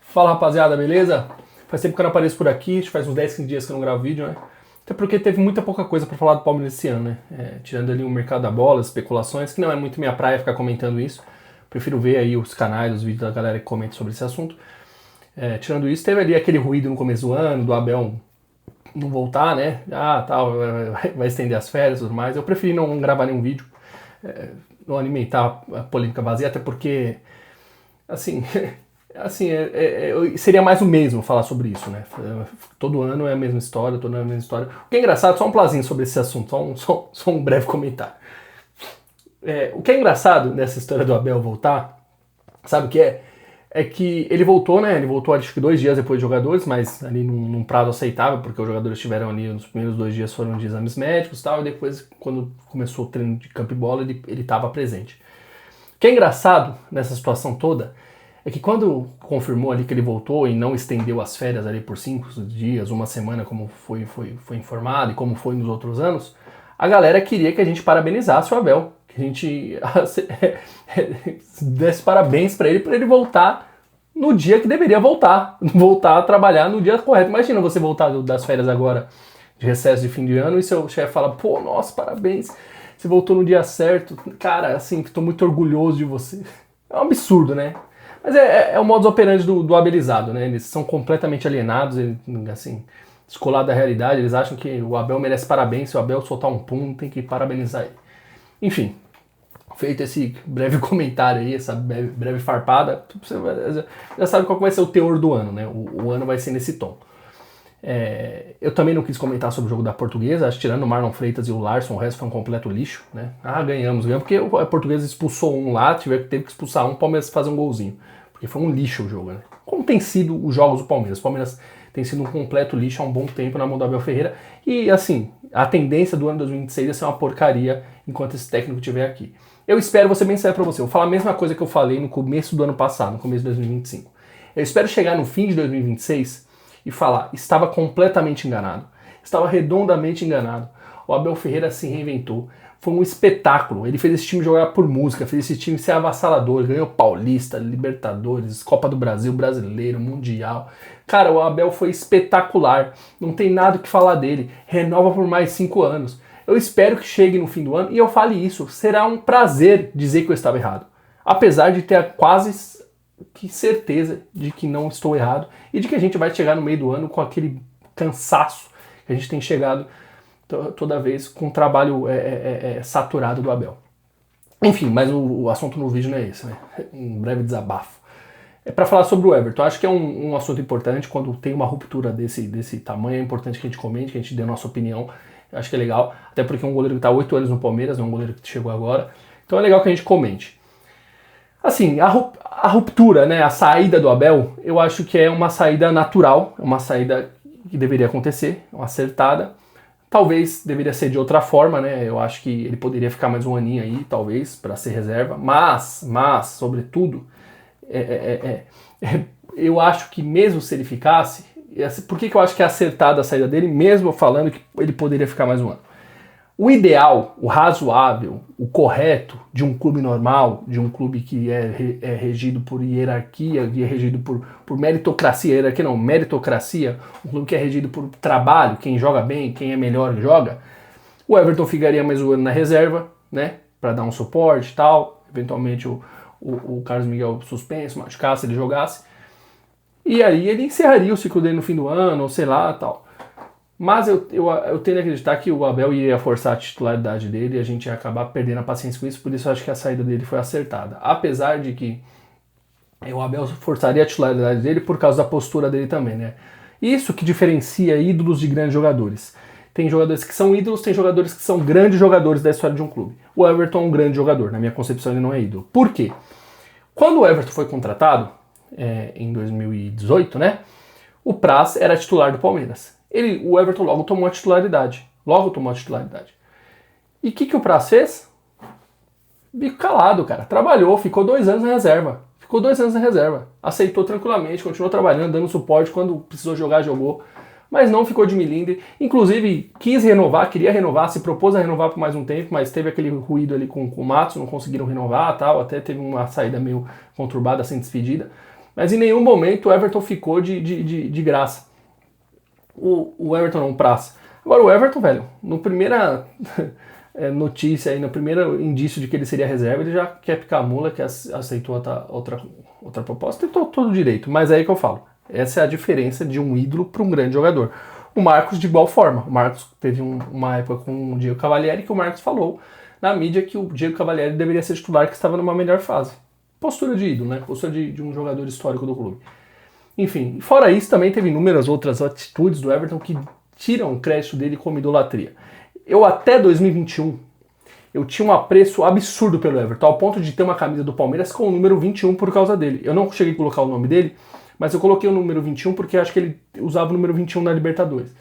Fala rapaziada, beleza? Faz tempo que eu não apareço por aqui, faz uns 10, 15 dias que eu não gravo vídeo, né? Até porque teve muita pouca coisa pra falar do Palmeiras esse ano, né? Tirando ali o mercado da bola, as especulações, que não é muito minha praia ficar comentando isso. Prefiro ver aí os canais, os vídeos da galera que comenta sobre esse assunto. Tirando isso, teve ali aquele ruído no começo do ano, do Abel não voltar, né? Tal, vai estender as férias e tudo mais. Eu preferi não gravar nenhum vídeo, não alimentar a polêmica vazia, até porque, assim, seria mais o mesmo falar sobre isso, né? Todo ano é a mesma história, todo ano é a mesma história. O que é engraçado, só um plazinho sobre esse assunto, só um breve comentário. O que é engraçado nessa história do Abel voltar, sabe o que é? É que ele voltou, né? Ele voltou acho que 2 dias depois de jogadores, mas ali num prazo aceitável, porque os jogadores estiveram ali nos primeiros 2 dias foram de exames médicos e tal, e depois, quando começou o treino de campo e bola, ele estava presente. O que é engraçado nessa situação toda é que quando confirmou ali que ele voltou e não estendeu as férias ali por 5 dias, uma semana, como foi informado e como foi nos outros anos, a galera queria que a gente parabenizasse o Abel, que a gente desse parabéns para ele voltar no dia que deveria voltar a trabalhar no dia correto. Imagina você voltar das férias agora, de recesso de fim de ano, e seu chefe fala, pô, nossa, parabéns, você voltou no dia certo, cara, assim, tô muito orgulhoso de você. É um absurdo, né? Mas é o modus operandi do abelizado, né? Eles são completamente alienados, assim, descolados da realidade. Eles acham que o Abel merece parabéns. Se o Abel soltar um pum, tem que parabenizar ele. Enfim, feito esse breve comentário aí, essa breve farpada, você já sabe qual vai ser o teor do ano, né? O ano vai ser nesse tom. Eu também não quis comentar sobre o jogo da Portuguesa, acho que tirando o Marlon Freitas e o Larson, o resto foi um completo lixo, né? Ganhamos, porque a Portuguesa expulsou um lá, teve que expulsar um, o Palmeiras fazer um golzinho. Porque foi um lixo o jogo, né? Como tem sido os jogos do Palmeiras? O Palmeiras tem sido um completo lixo há um bom tempo na mão do Abel Ferreira. E, assim, a tendência do ano 2026 é ser uma porcaria enquanto esse técnico estiver aqui. Eu espero, vou ser bem sério pra você, vou falar a mesma coisa que eu falei no começo do ano passado, no começo de 2025. Eu espero chegar no fim de 2026 e falar, estava completamente enganado, estava redondamente enganado. O Abel Ferreira se reinventou, foi um espetáculo. Ele fez esse time jogar por música, fez esse time ser avassalador, ganhou Paulista, Libertadores, Copa do Brasil, Brasileiro, Mundial. Cara, o Abel foi espetacular, não tem nada o que falar dele, renova por mais 5 anos. Eu espero que chegue no fim do ano e eu fale isso, será um prazer dizer que eu estava errado. Apesar de ter quase que certeza de que não estou errado e de que a gente vai chegar no meio do ano com aquele cansaço que a gente tem chegado toda vez com o trabalho saturado do Abel. Enfim, mas o assunto no vídeo não é esse, né? Um breve desabafo. É para falar sobre o Everton. Acho que é um assunto importante. Quando tem uma ruptura desse tamanho, é importante que a gente comente, que a gente dê a nossa opinião. Acho que é legal, até porque é um goleiro que está 8 anos no Palmeiras, não é um goleiro que chegou agora. Então é legal que a gente comente. Assim, a ruptura, né, a saída do Abel, eu acho que é uma saída natural, é uma saída que deveria acontecer, uma acertada. Talvez deveria ser de outra forma, né? Eu acho que ele poderia ficar mais um aninho aí, talvez, para ser reserva. Mas, sobretudo, eu acho que mesmo se ele ficasse, por que eu acho que é acertada a saída dele, mesmo falando que ele poderia ficar mais um ano? O ideal, o razoável, o correto de um clube normal, de um clube que é regido por hierarquia, que é regido por meritocracia, hierarquia não, meritocracia, um clube que é regido por trabalho, quem joga bem, quem é melhor joga, o Everton ficaria mais um ano na reserva, né, para dar um suporte e tal, eventualmente o Carlos Miguel suspenso, machucasse, ele jogasse, e aí ele encerraria o ciclo dele no fim do ano, ou sei lá, tal. Mas eu tendo a acreditar que o Abel iria forçar a titularidade dele e a gente ia acabar perdendo a paciência com isso, por isso eu acho que a saída dele foi acertada. Apesar de que o Abel forçaria a titularidade dele por causa da postura dele também, né? Isso que diferencia ídolos de grandes jogadores. Tem jogadores que são ídolos, tem jogadores que são grandes jogadores da história de um clube. O Everton é um grande jogador, na minha concepção ele não é ídolo. Por quê? Quando o Everton foi contratado, em 2018, né? O Praz era titular do Palmeiras. O Everton logo tomou a titularidade. E o que o Praz fez? Bico calado, cara. Trabalhou, ficou 2 anos na reserva. Aceitou tranquilamente, continuou trabalhando, dando suporte. Quando precisou jogar, jogou. Mas não ficou de milindre. Inclusive, queria renovar, se propôs a renovar por mais um tempo, mas teve aquele ruído ali com o Matos, não conseguiram renovar tal. Até teve uma saída meio conturbada, sem despedida. Mas em nenhum momento o Everton ficou de graça. O Everton não, praça. Agora o Everton, velho, no primeira notícia aí, no primeiro indício de que ele seria reserva, ele já quer picar a mula, que aceitou outra proposta, e todo direito. Mas é aí que eu falo. Essa é a diferença de um ídolo para um grande jogador. O Marcos de igual forma. O Marcos teve uma época com o Diego Cavalieri que o Marcos falou na mídia que o Diego Cavalieri deveria ser titular, que estava numa melhor fase. Postura de ídolo, né? Postura de um jogador histórico do clube. Enfim, fora isso, também teve inúmeras outras atitudes do Everton que tiram o crédito dele como idolatria. Eu até 2021, eu tinha um apreço absurdo pelo Everton, ao ponto de ter uma camisa do Palmeiras com o número 21 por causa dele. Eu não cheguei a colocar o nome dele, mas eu coloquei o número 21 porque acho que ele usava o número 21 na Libertadores.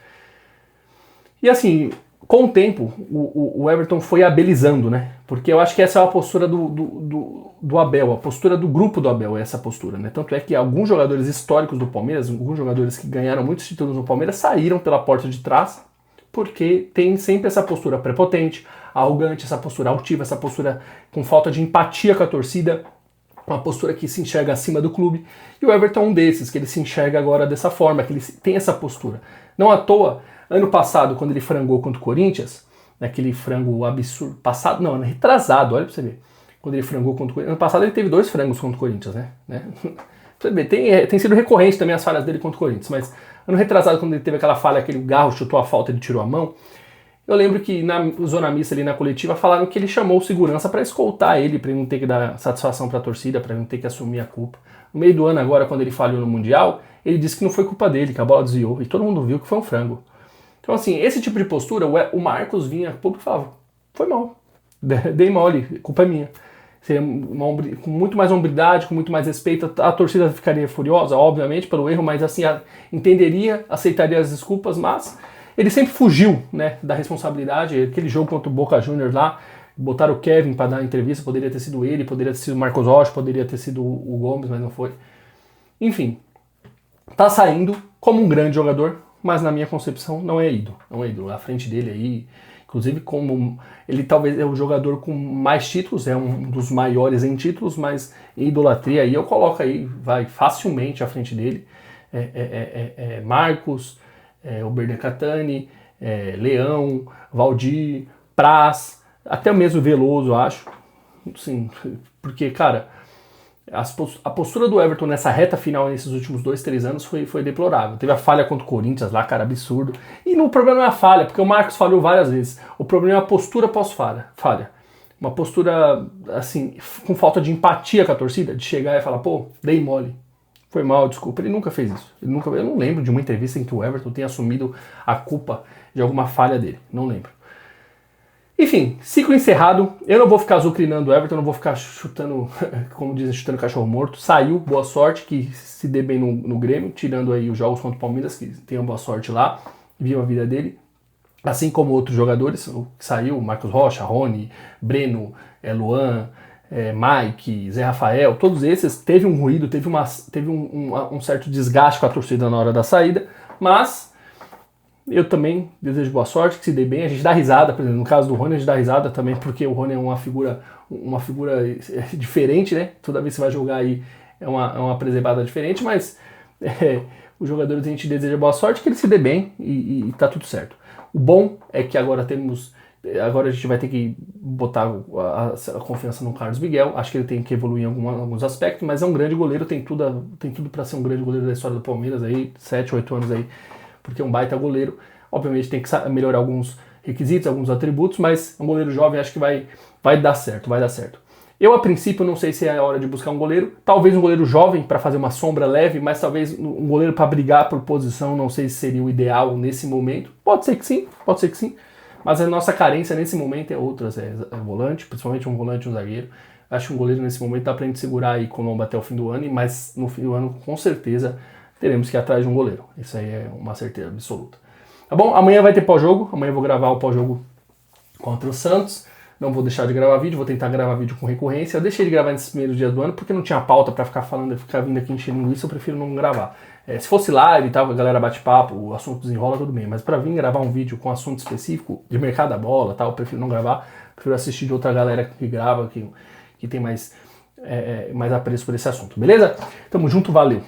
E assim, com o tempo, o Everton foi abelizando, né? Porque eu acho que essa é a postura do Abel, a postura do grupo do Abel é essa postura, né? Tanto é que alguns jogadores históricos do Palmeiras, alguns jogadores que ganharam muitos títulos no Palmeiras, saíram pela porta de trás, porque tem sempre essa postura prepotente, arrogante, essa postura altiva, essa postura com falta de empatia com a torcida, uma postura que se enxerga acima do clube. E o Everton é um desses, que ele se enxerga agora dessa forma, que ele tem essa postura. Não à toa, ano passado, quando ele frangou contra o Corinthians, naquele frango absurdo, passado, não, retrasado, olha pra você ver. Quando ele frangou contra o Corinthians, ano passado ele teve 2 frangos contra o Corinthians, né? Pra você ver, tem sido recorrente também as falhas dele contra o Corinthians, mas ano retrasado, quando ele teve aquela falha, aquele Garro chutou a falta e ele tirou a mão, eu lembro que na zona mista ali na coletiva falaram que ele chamou o segurança para escoltar ele, para ele não ter que dar satisfação para a torcida, para ele não ter que assumir a culpa. No meio do ano agora, quando ele falhou no Mundial, ele disse que não foi culpa dele, que a bola desviou, e todo mundo viu que foi um frango. Então assim, esse tipo de postura, o Marcos vinha, o público falava, foi mal, dei mole, culpa é minha. Seria com muito mais hombridade, com muito mais respeito, a torcida ficaria furiosa, obviamente, pelo erro, mas assim, entenderia, aceitaria as desculpas, mas ele sempre fugiu, né, da responsabilidade. Aquele jogo contra o Boca Juniors lá, botaram o Kevin para dar entrevista, poderia ter sido ele, poderia ter sido o Marcos Rocha, poderia ter sido o Gomes, mas não foi. Enfim, tá saindo como um grande jogador, mas na minha concepção não é ídolo. Não é ídolo. À frente dele aí, inclusive como ele talvez é o jogador com mais títulos, é um dos maiores em títulos, mas em idolatria aí eu coloco aí, vai facilmente à frente dele. Marcos, o Bernacatani, Leão, Valdir, Praz, até mesmo Veloso, acho. Sim, porque, cara, a postura do Everton nessa reta final, nesses últimos 2, 3 anos, foi deplorável. Teve a falha contra o Corinthians lá, cara, absurdo. E o problema não é a falha, porque o Marcos falhou várias vezes. O problema é a postura pós-falha. Uma postura, assim, com falta de empatia com a torcida, de chegar e falar, pô, dei mole. Foi mal, desculpa. Ele nunca fez isso. Eu não lembro de uma entrevista em que o Everton tenha assumido a culpa de alguma falha dele. Não lembro. Enfim, ciclo encerrado. Eu não vou ficar azucrinando o Everton, não vou ficar chutando, como dizem, chutando cachorro morto. Saiu, boa sorte, que se dê bem no Grêmio, tirando aí os jogos contra o Palmeiras, que tenham boa sorte lá, viu a vida dele. Assim como outros jogadores, o que saiu, Marcos Rocha, Rony, Breno, Luan, Mike, Zé Rafael, todos esses, teve um ruído, teve um certo desgaste com a torcida na hora da saída, mas eu também desejo boa sorte, que se dê bem, a gente dá risada, por exemplo, no caso do Rony a gente dá risada também, porque o Rony é uma figura diferente, né, toda vez que você vai jogar aí é uma preservada diferente, mas os jogadores a gente deseja boa sorte, que ele se dê bem e tá tudo certo. O bom é que agora a gente vai ter que botar a confiança no Carlos Miguel. Acho que ele tem que evoluir em alguns aspectos, mas é um grande goleiro, tem tudo para ser um grande goleiro da história do Palmeiras aí, 7, 8 anos aí, porque é um baita goleiro. Obviamente tem que melhorar alguns requisitos, alguns atributos, mas é um goleiro jovem, acho que vai dar certo, vai dar certo. Eu, a princípio, não sei se é a hora de buscar um goleiro, talvez um goleiro jovem para fazer uma sombra leve, mas talvez um goleiro para brigar por posição, não sei se seria o ideal nesse momento. Pode ser que sim, mas a nossa carência nesse momento é outras, é volante, principalmente um volante e um zagueiro. Acho que um goleiro nesse momento dá pra gente segurar aí Colombo até o fim do ano, mas no fim do ano, com certeza, teremos que ir atrás de um goleiro. Isso aí é uma certeza absoluta. Tá bom? Amanhã vai ter pós-jogo, amanhã eu vou gravar o pós-jogo contra o Santos. Não vou deixar de gravar vídeo, vou tentar gravar vídeo com recorrência. Eu deixei de gravar nesses primeiros dias do ano porque não tinha pauta pra ficar falando, ficar vindo aqui enchendo linguiça, eu prefiro não gravar. Se fosse live e tal, a galera bate papo, o assunto desenrola, tudo bem. Mas pra vir gravar um vídeo com assunto específico, de mercado da bola tal, eu prefiro não gravar. Prefiro assistir de outra galera que grava, que tem mais mais apreço por esse assunto, beleza? Tamo junto, valeu!